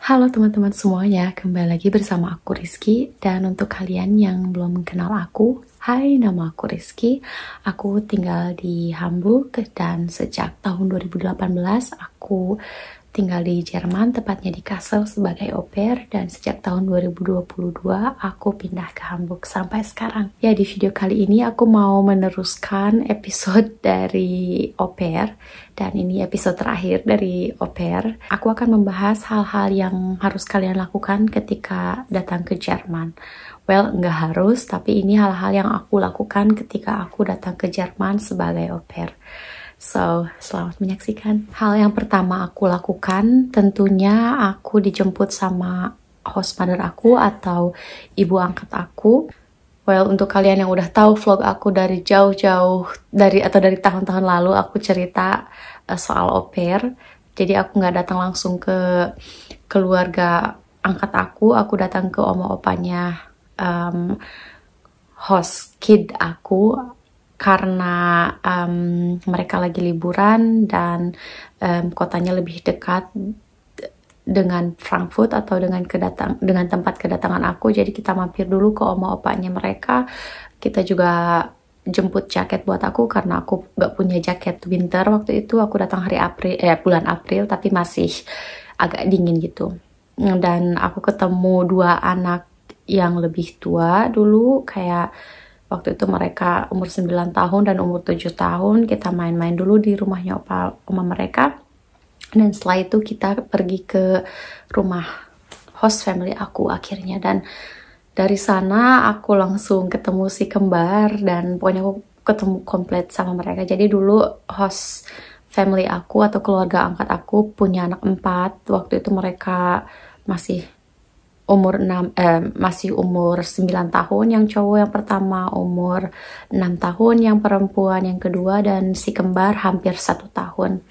Halo teman-teman semuanya, kembali lagi bersama aku Rizky. Dan untuk kalian yang belum kenal aku, hai, nama aku Rizky. Aku tinggal di Hamburg dan sejak tahun 2018 aku tinggal di Jerman, tepatnya di Kassel sebagai au pair. Dan sejak tahun 2022 aku pindah ke Hamburg sampai sekarang. Ya, di video kali ini aku mau meneruskan episode dari au pair. Dan ini episode terakhir dari au pair. Aku akan membahas hal-hal yang harus kalian lakukan ketika datang ke Jerman. Well, nggak harus, tapi ini hal-hal yang aku lakukan ketika aku datang ke Jerman sebagai au pair. So, selamat menyaksikan. Hal yang pertama aku lakukan, tentunya aku dijemput sama host mother aku atau ibu angkat aku. Well, untuk kalian yang udah tahu vlog aku dari jauh-jauh dari tahun-tahun lalu, aku cerita soal au pair. Jadi aku nggak datang langsung ke keluarga angkat aku datang ke oma-opanya host kid aku karena mereka lagi liburan dan kotanya lebih dekat dengan Frankfurt atau dengan tempat kedatangan aku. Jadi kita mampir dulu ke oma-opanya mereka. Kita juga jemput jaket buat aku karena aku gak punya jaket winter waktu itu. Aku datang bulan April tapi masih agak dingin gitu. Dan aku ketemu dua anak yang lebih tua dulu, kayak waktu itu mereka umur 9 tahun dan umur 7 tahun. Kita main-main dulu di rumahnya oma mereka. Dan setelah itu kita pergi ke rumah host family aku akhirnya. Dan dari sana aku langsung ketemu si kembar dan pokoknya aku ketemu komplit sama mereka. Jadi dulu host family aku atau keluarga angkat aku punya anak 4. Waktu itu mereka masih umur 9 tahun yang cowok yang pertama, umur 6 tahun yang perempuan yang kedua, dan si kembar hampir 1 tahun.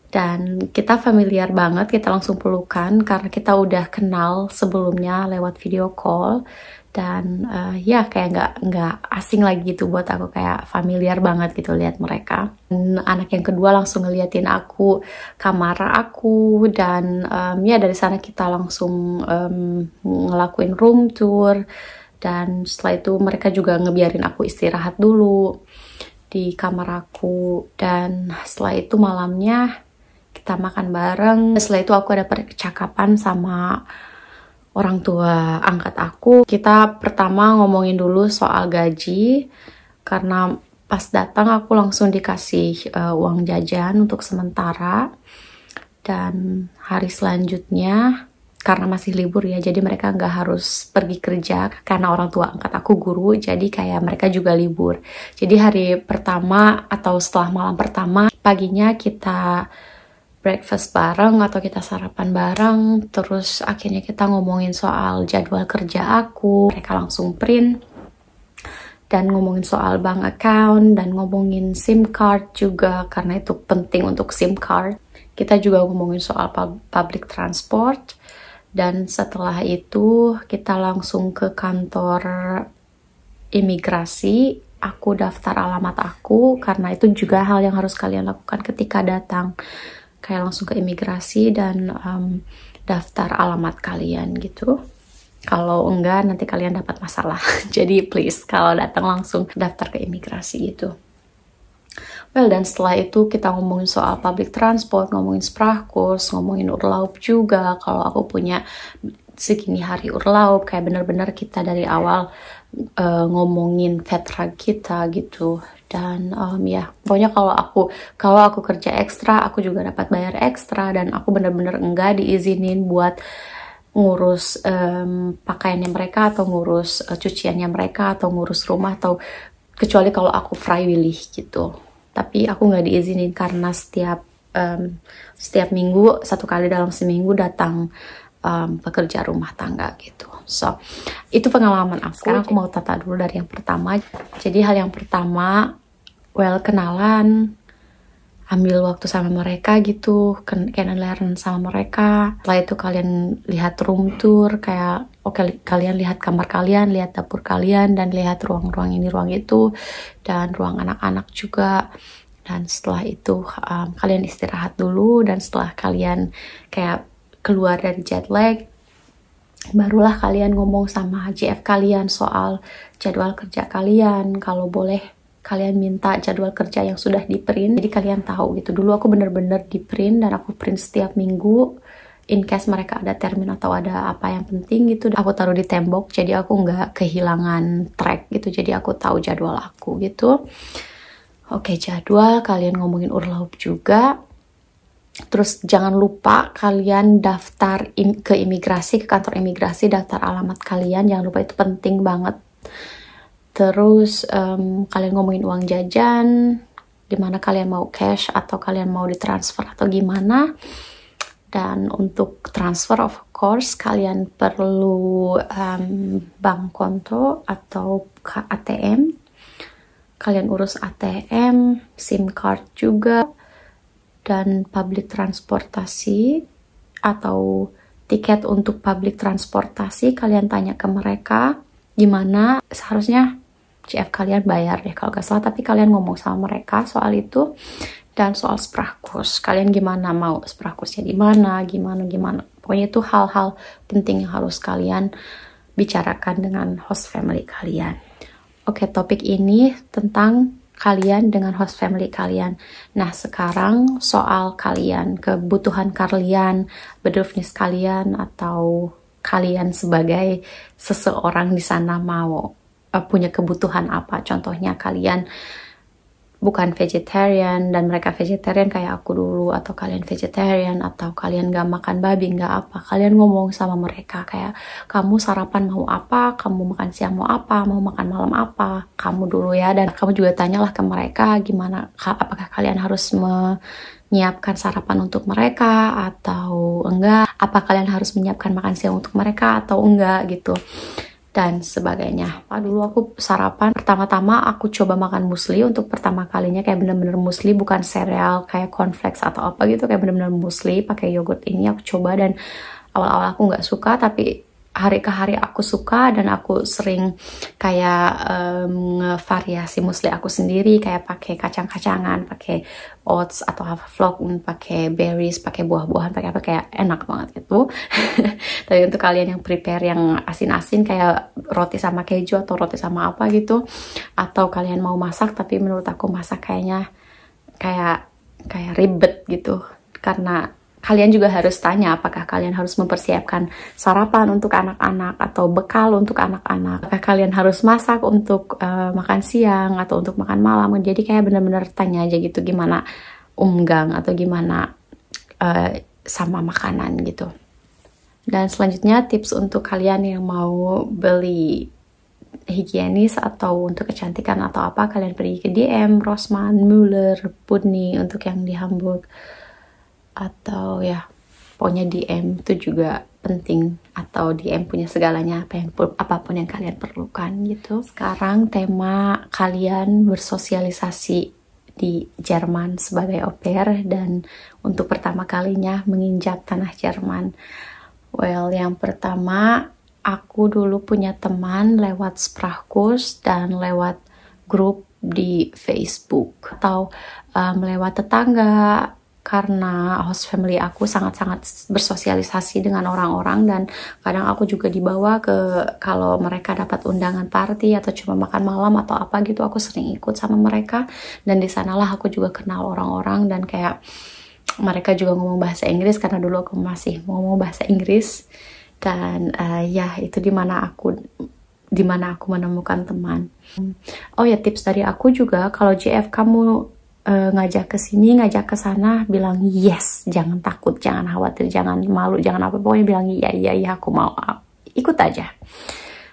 Dan kita familiar banget, kita langsung pelukan karena kita udah kenal sebelumnya lewat video call. Dan ya kayak nggak asing lagi gitu buat aku, kayak familiar banget gitu lihat mereka. Dan anak yang kedua langsung ngeliatin aku kamar aku, dan ya dari sana kita langsung ngelakuin room tour. Dan setelah itu mereka juga ngebiarin aku istirahat dulu di kamar aku. Dan setelah itu malamnya kita makan bareng. Setelah itu aku ada percakapan sama orang tua angkat aku. Kita pertama ngomongin dulu soal gaji, karena pas datang aku langsung dikasih uang jajan untuk sementara. Dan hari selanjutnya, karena masih libur ya, jadi mereka nggak harus pergi kerja karena orang tua angkat aku guru, jadi kayak mereka juga libur. Jadi hari pertama atau setelah malam pertama, paginya kita breakfast bareng atau kita sarapan bareng, terus akhirnya kita ngomongin soal jadwal kerja aku. Mereka langsung print dan ngomongin soal bank account dan ngomongin SIM card juga karena itu penting untuk SIM card. Kita juga ngomongin soal public transport, dan setelah itu kita langsung ke kantor imigrasi. Aku daftar alamat aku karena itu juga hal yang harus kalian lakukan ketika datang. Kayak langsung ke imigrasi dan daftar alamat kalian gitu. Kalau enggak nanti kalian dapat masalah. Jadi please kalau datang langsung daftar ke imigrasi gitu. Well, dan setelah itu kita ngomongin soal public transport, ngomongin sprachkurs, ngomongin urlaub juga. Kalau aku punya segini hari urlaub, kayak bener-bener kita dari awal ngomongin vertrag kita gitu. Dan ya pokoknya kalau aku kerja ekstra, aku juga dapat bayar ekstra, dan aku bener-bener enggak diizinin buat ngurus pakaiannya mereka atau ngurus cuciannya mereka atau ngurus rumah, atau kecuali kalau aku free willy gitu. Tapi aku nggak diizinin karena setiap minggu, 1 kali dalam seminggu datang pekerja rumah tangga gitu. So, itu pengalaman aku. Sekarang aku mau tata dulu dari yang pertama. Jadi hal yang pertama, kenalan, ambil waktu sama mereka gitu, kenalan sama mereka. Setelah itu kalian lihat room tour, kayak kalian lihat kamar kalian, lihat dapur kalian, dan lihat ruang-ruang ini, ruang itu, dan ruang anak-anak juga. Dan setelah itu kalian istirahat dulu, dan setelah kalian kayak keluar dari jet lag, barulah kalian ngomong sama GF kalian soal jadwal kerja kalian. Kalau boleh kalian minta jadwal kerja yang sudah di print, jadi kalian tahu gitu. Dulu aku bener-bener di print dan aku print setiap minggu, in case mereka ada termin atau ada apa yang penting gitu, aku taruh di tembok, jadi aku nggak kehilangan track gitu, jadi aku tahu jadwal aku gitu. Oke, jadwal, kalian ngomongin urlaub juga. Terus jangan lupa kalian daftar ke imigrasi, ke kantor imigrasi, daftar alamat kalian, jangan lupa, itu penting banget. Terus kalian ngomongin uang jajan, dimana kalian mau cash atau kalian mau ditransfer atau gimana. Dan untuk transfer, of course, kalian perlu bank konto atau ATM. Kalian urus ATM, SIM card juga, dan public transportasi atau tiket untuk public transportasi. Kalian tanya ke mereka gimana, seharusnya CF kalian bayar deh kalau gak salah, tapi kalian ngomong sama mereka soal itu. Dan soal sprachkurs, kalian gimana, mau sprachkursnya di mana, gimana. Pokoknya itu hal-hal penting yang harus kalian bicarakan dengan host family kalian. Oke, topik ini tentang kalian dengan host family kalian. Nah, sekarang soal kalian, kebutuhan kalian, bedürfnis kalian, atau kalian sebagai seseorang di sana mau punya kebutuhan apa. Contohnya kalian bukan vegetarian dan mereka vegetarian kayak aku dulu, atau kalian vegetarian, atau kalian gak makan babi, gak apa, kalian ngomong sama mereka kayak, kamu sarapan mau apa, kamu makan siang mau apa, mau makan malam apa, kamu dulu ya. Dan kamu juga tanyalah ke mereka gimana, apakah kalian harus menyiapkan sarapan untuk mereka atau enggak, apa kalian harus menyiapkan makan siang untuk mereka atau enggak gitu, dan sebagainya. Dulu aku sarapan, pertama-tama aku coba makan musli untuk pertama kalinya, kayak bener-bener musli, bukan sereal kayak cornflakes atau apa gitu, kayak bener-bener musli pakai yogurt. Ini aku coba dan awal-awal aku nggak suka, tapi hari ke hari aku suka, dan aku sering kayak variasi musli aku sendiri, kayak pakai kacang-kacangan, pakai oats atau Haferflock, pakai berries, pakai buah-buahan, pakai apa, kayak enak banget gitu. Tapi untuk kalian yang prepare yang asin-asin kayak roti sama keju atau roti sama apa gitu, atau kalian mau masak tapi menurut aku masak kayaknya kayak ribet gitu, karena kalian juga harus tanya apakah kalian harus mempersiapkan sarapan untuk anak-anak atau bekal untuk anak-anak. Apakah kalian harus masak untuk makan siang atau untuk makan malam. Jadi kayak bener-bener tanya aja gitu gimana umgang atau gimana sama makanan gitu. Dan selanjutnya tips untuk kalian yang mau beli higienis atau untuk kecantikan atau apa, kalian pergi ke DM, Rossmann, Müller, Putney untuk yang di Hamburg. Atau ya pokoknya DM itu juga penting, atau DM punya segalanya, apapun yang kalian perlukan gitu. Sekarang tema kalian bersosialisasi di Jerman sebagai au pair dan untuk pertama kalinya menginjak tanah Jerman. Well, yang pertama, aku dulu punya teman lewat Sprachkurs dan lewat grup di Facebook atau lewat tetangga, karena host family aku sangat-sangat bersosialisasi dengan orang-orang, dan kadang aku juga dibawa ke, kalau mereka dapat undangan party atau cuma makan malam atau apa gitu, aku sering ikut sama mereka, dan di sanalah aku juga kenal orang-orang, dan kayak mereka juga ngomong bahasa Inggris karena dulu aku masih ngomong bahasa Inggris. Dan ya itu dimana aku menemukan teman. Oh ya, tips dari aku juga, kalau JF kamu ngajak ke sini, ngajak ke sana, bilang yes, jangan takut, jangan khawatir, jangan malu, jangan apa, pokoknya bilang iya aku mau, ikut aja.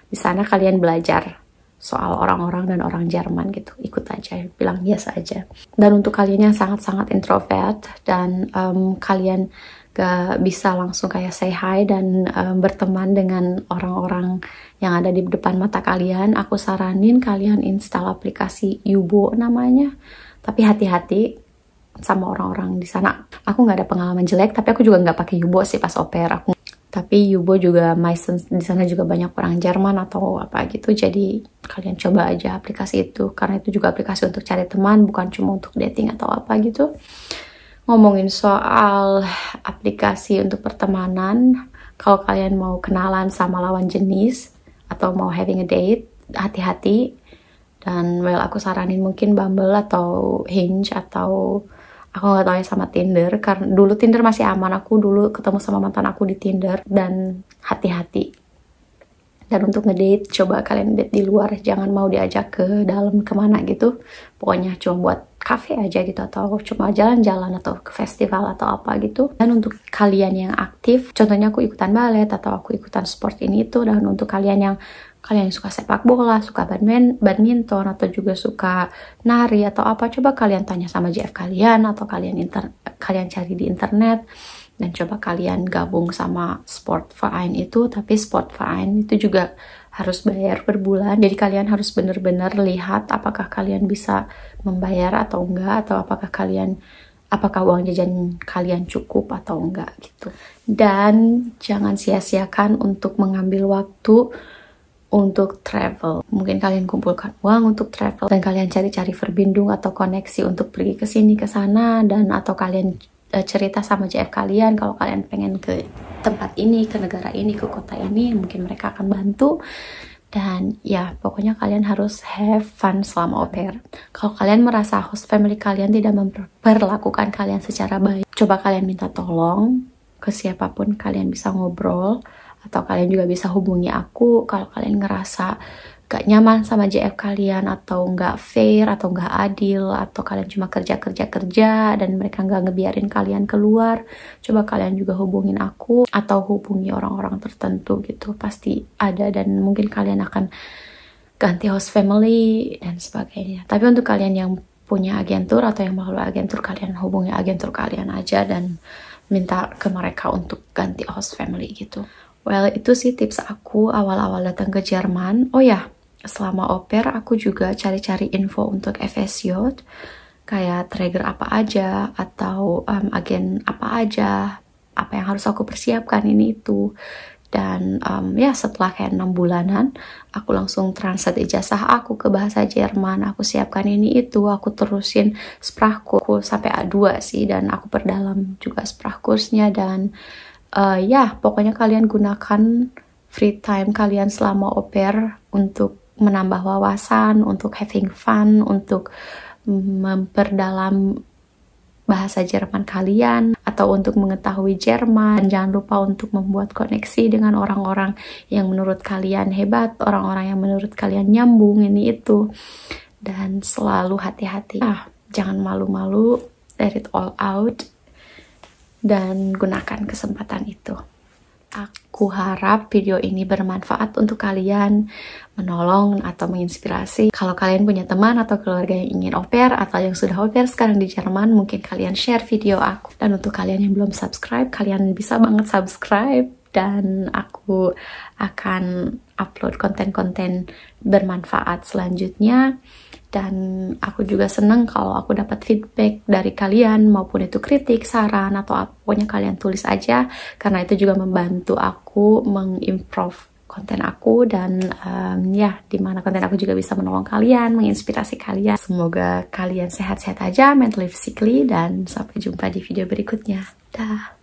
Di sana kalian belajar soal orang-orang dan orang Jerman gitu, ikut aja, bilang yes aja. Dan untuk kalian yang sangat-sangat introvert dan kalian gak bisa langsung kayak say hi dan berteman dengan orang-orang yang ada di depan mata kalian, aku saranin kalian install aplikasi Yubo namanya. Tapi hati-hati sama orang-orang di sana. Aku nggak ada pengalaman jelek, tapi aku juga nggak pakai Yubo sih pas au pair. Tapi Yubo juga Mysense, di sana juga banyak orang Jerman atau apa gitu. Jadi kalian coba aja aplikasi itu, karena itu juga aplikasi untuk cari teman, bukan cuma untuk dating atau apa gitu. ngomongin soal aplikasi untuk pertemanan. Kalau kalian mau kenalan sama lawan jenis atau mau having a date, hati-hati. Dan aku saranin mungkin Bumble atau Hinge atau aku nggak tahu ya sama Tinder, karena dulu Tinder masih aman. Aku dulu ketemu sama mantan aku di Tinder, dan hati-hati. Dan untuk ngedate, coba kalian date di luar, jangan mau diajak ke dalam kemana gitu. Pokoknya cuma buat cafe aja gitu, atau cuma jalan-jalan atau ke festival atau apa gitu. Dan untuk kalian yang aktif, contohnya aku ikutan balet atau aku ikutan sport ini itu. Dan untuk kalian yang suka sepak bola, suka badminton, atau juga suka nari atau apa, coba kalian tanya sama JF kalian, atau kalian cari di internet. Dan coba kalian gabung sama Sportverein itu. Tapi Sportverein itu juga harus bayar per bulan. Jadi kalian harus benar-benar lihat apakah kalian bisa membayar atau enggak, atau apakah uang jajan kalian cukup atau enggak gitu. Dan jangan sia-siakan untuk mengambil waktu untuk travel. Mungkin kalian kumpulkan uang untuk travel, dan kalian cari-cari verbindung atau koneksi untuk pergi ke sini ke sana, dan atau kalian cerita sama JF kalian kalau kalian pengen ke tempat ini, ke negara ini, ke kota ini, mungkin mereka akan bantu. Dan ya, pokoknya kalian harus have fun selama au pair. Kalau kalian merasa host family kalian tidak memperlakukan kalian secara baik, coba kalian minta tolong ke siapapun. Kalian bisa ngobrol, atau kalian juga bisa hubungi aku kalau kalian ngerasa gak nyaman sama JF kalian, atau gak fair, atau gak adil, atau kalian cuma kerja dan mereka gak ngebiarin kalian keluar. Coba kalian juga hubungin aku, atau hubungi orang-orang tertentu gitu. Pasti ada, dan mungkin kalian akan ganti host family dan sebagainya. Tapi untuk kalian yang punya agentur atau yang melalui agentur, kalian hubungi agentur kalian aja dan minta ke mereka untuk ganti host family gitu. Well, itu sih tips aku awal-awal datang ke Jerman. Oh ya, selama au pair aku juga cari-cari info untuk FSJ, kayak trigger apa aja, atau agen apa aja, apa yang harus aku persiapkan ini itu. Dan ya setelah kayak 6 bulanan, aku langsung translate ijazah aku ke bahasa Jerman. Aku siapkan ini itu, aku terusin Sprachkurs sampai A2 sih, dan aku perdalam juga Sprachkursnya. Dan ya pokoknya kalian gunakan free time kalian selama au pair untuk menambah wawasan, untuk having fun, untuk memperdalam bahasa Jerman kalian, atau untuk mengetahui Jerman. Dan jangan lupa untuk membuat koneksi dengan orang-orang yang menurut kalian hebat, orang-orang yang menurut kalian nyambung ini itu. Dan selalu hati-hati, jangan malu-malu, let it all out, dan gunakan kesempatan itu. Aku harap video ini bermanfaat untuk kalian, menolong atau menginspirasi. Kalau kalian punya teman atau keluarga yang ingin au pair, atau yang sudah au pair sekarang di Jerman, mungkin kalian share video aku. Dan untuk kalian yang belum subscribe, kalian bisa banget subscribe. Dan aku akan upload konten-konten bermanfaat selanjutnya. Dan aku juga seneng kalau aku dapat feedback dari kalian, maupun itu kritik, saran, atau pokoknya kalian tulis aja, karena itu juga membantu aku mengimprove konten aku. Dan ya, dimana konten aku juga bisa menolong kalian, menginspirasi kalian. Semoga kalian sehat-sehat aja, mentally, physically, dan sampai jumpa di video berikutnya. Dah.